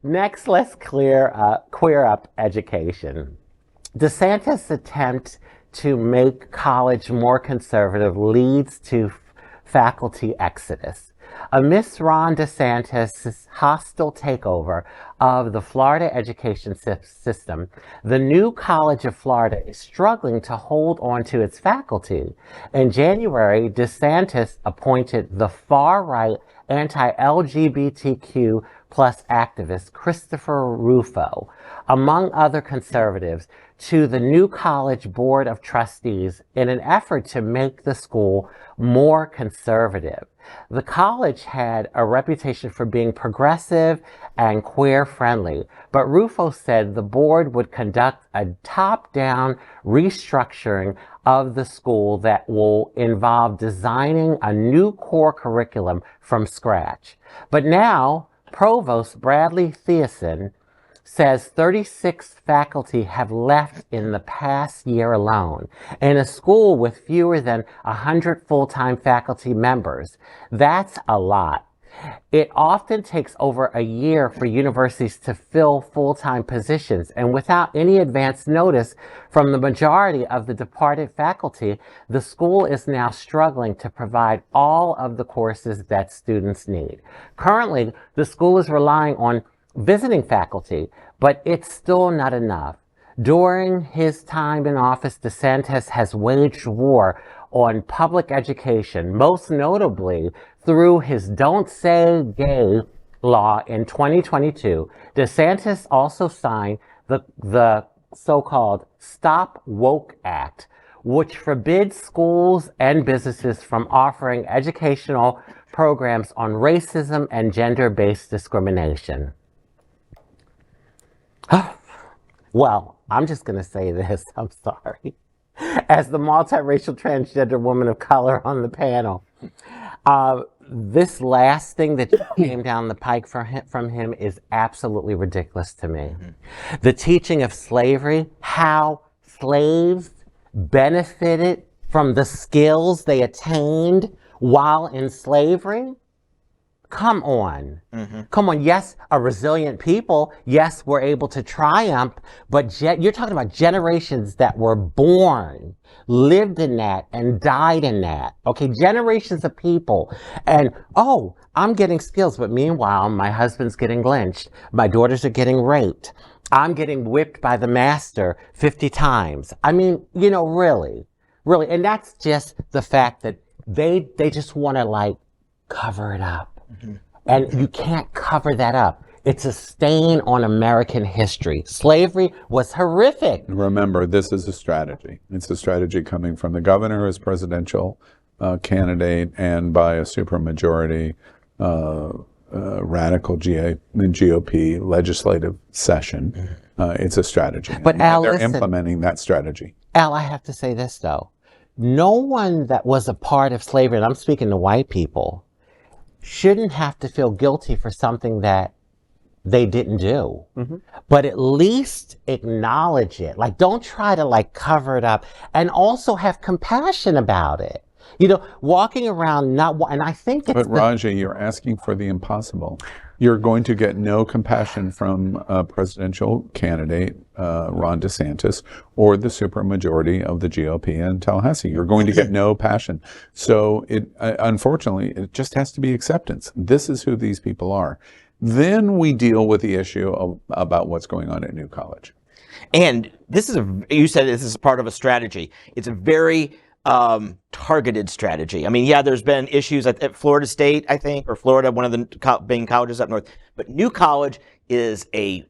Next, let's queer up education. DeSantis' attempt to make college more conservative leads to faculty exodus. Amidst Ron DeSantis' hostile takeover of the Florida education system, the new College of Florida is struggling to hold on to its faculty. In January, DeSantis appointed the far-right anti-LGBTQ+ activist Christopher Rufo, among other conservatives, to the new college board of trustees in an effort to make the school more conservative. The college had a reputation for being progressive and queer-friendly, but Rufo said the board would conduct a top-down restructuring of the school that will involve designing a new core curriculum from scratch. But now, Provost Bradley Thiessen says 36 faculty have left in the past year alone, in a school with fewer than 100 full-time faculty members. That's a lot. It often takes over a year for universities to fill full-time positions, and without any advance notice from the majority of the departed faculty, the school is now struggling to provide all of the courses that students need. Currently, the school is relying on visiting faculty, but it's still not enough. During his time in office, DeSantis has waged war on public education, most notably through his Don't Say Gay law in 2022. DeSantis also signed the so-called Stop Woke Act, which forbids schools and businesses from offering educational programs on racism and gender-based discrimination. Well, I'm just going to say this. I'm sorry. As the multiracial transgender woman of color on the panel, this last thing that came down the pike from him is absolutely ridiculous to me. Mm-hmm. The teaching of slavery, how slaves benefited from the skills they attained while in slavery. Come on. Mm-hmm. Come on. Yes, a resilient people. Yes, we're able to triumph. But you're talking about generations that were born, lived in that, and died in that. Okay, generations of people. And, oh, I'm getting skills. But meanwhile, my husband's getting lynched. My daughters are getting raped. I'm getting whipped by the master 50 times. I mean, you know, really. And that's just the fact that they just want to, like, cover it up. Mm-hmm. And you can't cover that up. It's a stain on American history. Slavery was horrific. Remember, this is a strategy. It's a strategy coming from the governor as presidential candidate and by a supermajority radical GOP legislative session. It's a strategy. But Al, they're listen, implementing that strategy. Al, I have to say this, though. No one that was a part of slavery, and I'm speaking to white people, shouldn't have to feel guilty for something that they didn't do. Mm-hmm. But at least acknowledge it. Like, don't try to, like, cover it up, and also have compassion about it. You know, walking around and I think it's... But Raja, you're asking for the impossible. You're going to get no compassion from presidential candidate Ron DeSantis or the supermajority of the GOP in Tallahassee. You're going to get no passion. So unfortunately, it just has to be acceptance. This is who these people are. Then we deal with the issue about what's going on at New College. And this is you said this is part of a strategy. It's a very targeted strategy. I mean, yeah, there's been issues at Florida State, I think, or Florida, one of the main colleges up north. But New College is a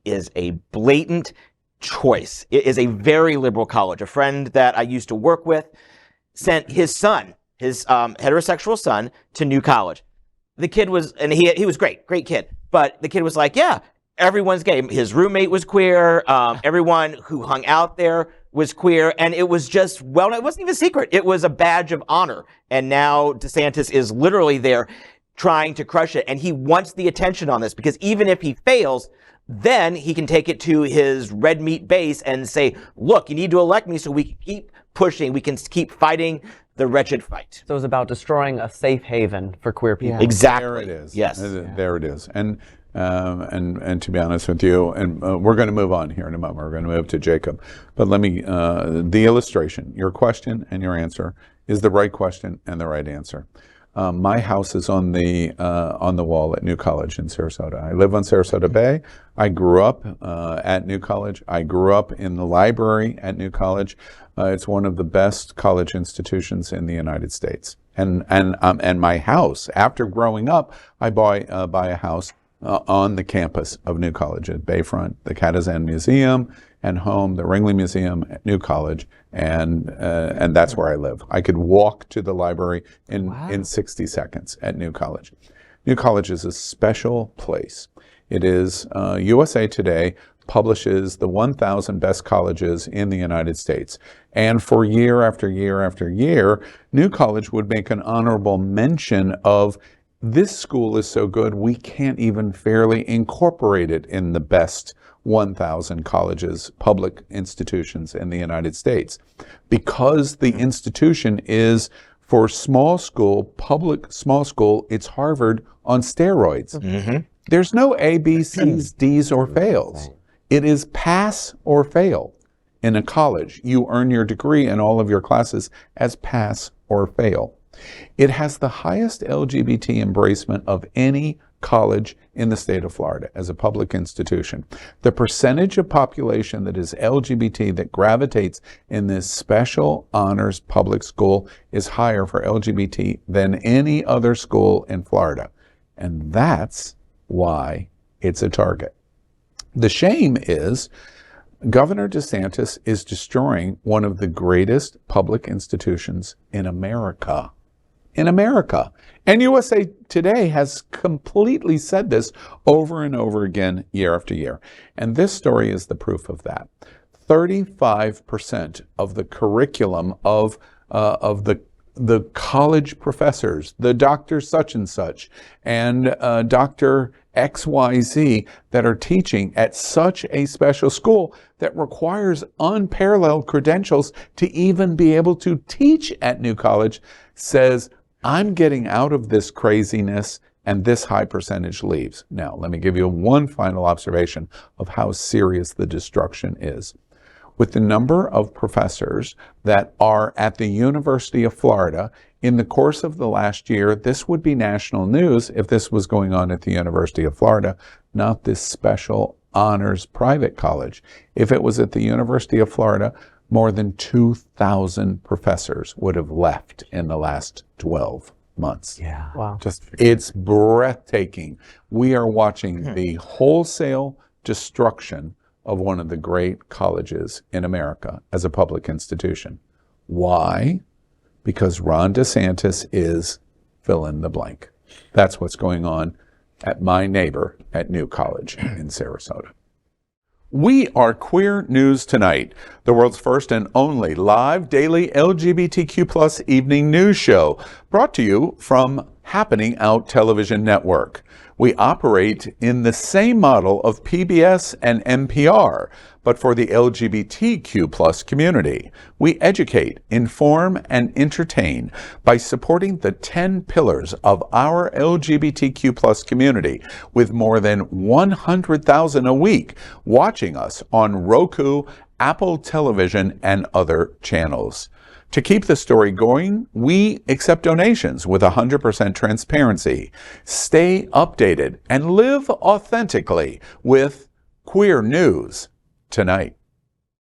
blatant choice. It is a very liberal college. A friend that I used to work with sent his son, his heterosexual son, to New College. The kid was, and he was great kid. But the kid was like, yeah, everyone's gay. His roommate was queer. Everyone who hung out there was queer, and it was just, well, it wasn't even a secret. It was a badge of honor. And now DeSantis is literally there trying to crush it. And he wants the attention on this because even if he fails, then he can take it to his red meat base and say, look, you need to elect me so we can keep pushing. We can keep fighting the wretched fight. So it's about destroying a safe haven for queer people. Yeah. Exactly. There it is. Yes. There it is. And And to be honest with you, and we're going to move on here in a moment. We're going to move to Jacob. But let me, the illustration, your question and your answer is the right question and the right answer. My house is on the wall at New College in Sarasota. I live on Sarasota Bay. I grew up at New College. I grew up in the library at New College. It's one of the best college institutions in the United States. And my house, after growing up, I buy a house on the campus of New College at Bayfront, the Catazan Museum, and home, the Ringley Museum at New College, and that's where I live. I could walk to the library in 60 seconds at New College. New College is a special place. It is, USA Today publishes the 1,000 best colleges in the United States. And for year after year after year, New College would make an honorable mention of this school is so good, we can't even fairly incorporate it in the best 1,000 colleges, public institutions in the United States. Because the institution is, for small school, public small school, it's Harvard on steroids. Mm-hmm. There's no A, B, C's, D's, or fails. It is pass or fail. In a college, you earn your degree in all of your classes as pass or fail. It has the highest LGBT embracement of any college in the state of Florida as a public institution. The percentage of population that is LGBT that gravitates in this special honors public school is higher for LGBT than any other school in Florida. And that's why it's a target. The shame is Governor DeSantis is destroying one of the greatest public institutions in America. And USA Today has completely said this over and over again, year after year. And this story is the proof of that. 35% of the curriculum of the college professors, the Dr. such and such, and Dr. XYZ that are teaching at such a special school that requires unparalleled credentials to even be able to teach at New College says, I'm getting out of this craziness, and this high percentage leaves. Now, let me give you one final observation of how serious the destruction is. With the number of professors that are at the University of Florida, in the course of the last year, this would be national news if this was going on at the University of Florida, not this special honors private college. If it was at the University of Florida, more than 2,000 professors would have left in the last 12 months. Yeah. Wow. It's breathtaking. We are watching the wholesale destruction of one of the great colleges in America as a public institution. Why? Because Ron DeSantis is fill in the blank. That's what's going on at my neighbor at New College in Sarasota. We are Queer News Tonight, the world's first and only live daily LGBTQ+ evening news show, brought to you from Happening Out Television Network. We operate in the same model of PBS and NPR, but for the LGBTQ+ community. We educate, inform, and entertain by supporting the 10 pillars of our LGBTQ+ community, with more than 100,000 a week watching us on Roku, Apple Television, and other channels. To keep the story going, we accept donations with 100% transparency. Stay updated and live authentically with Queer News Tonight.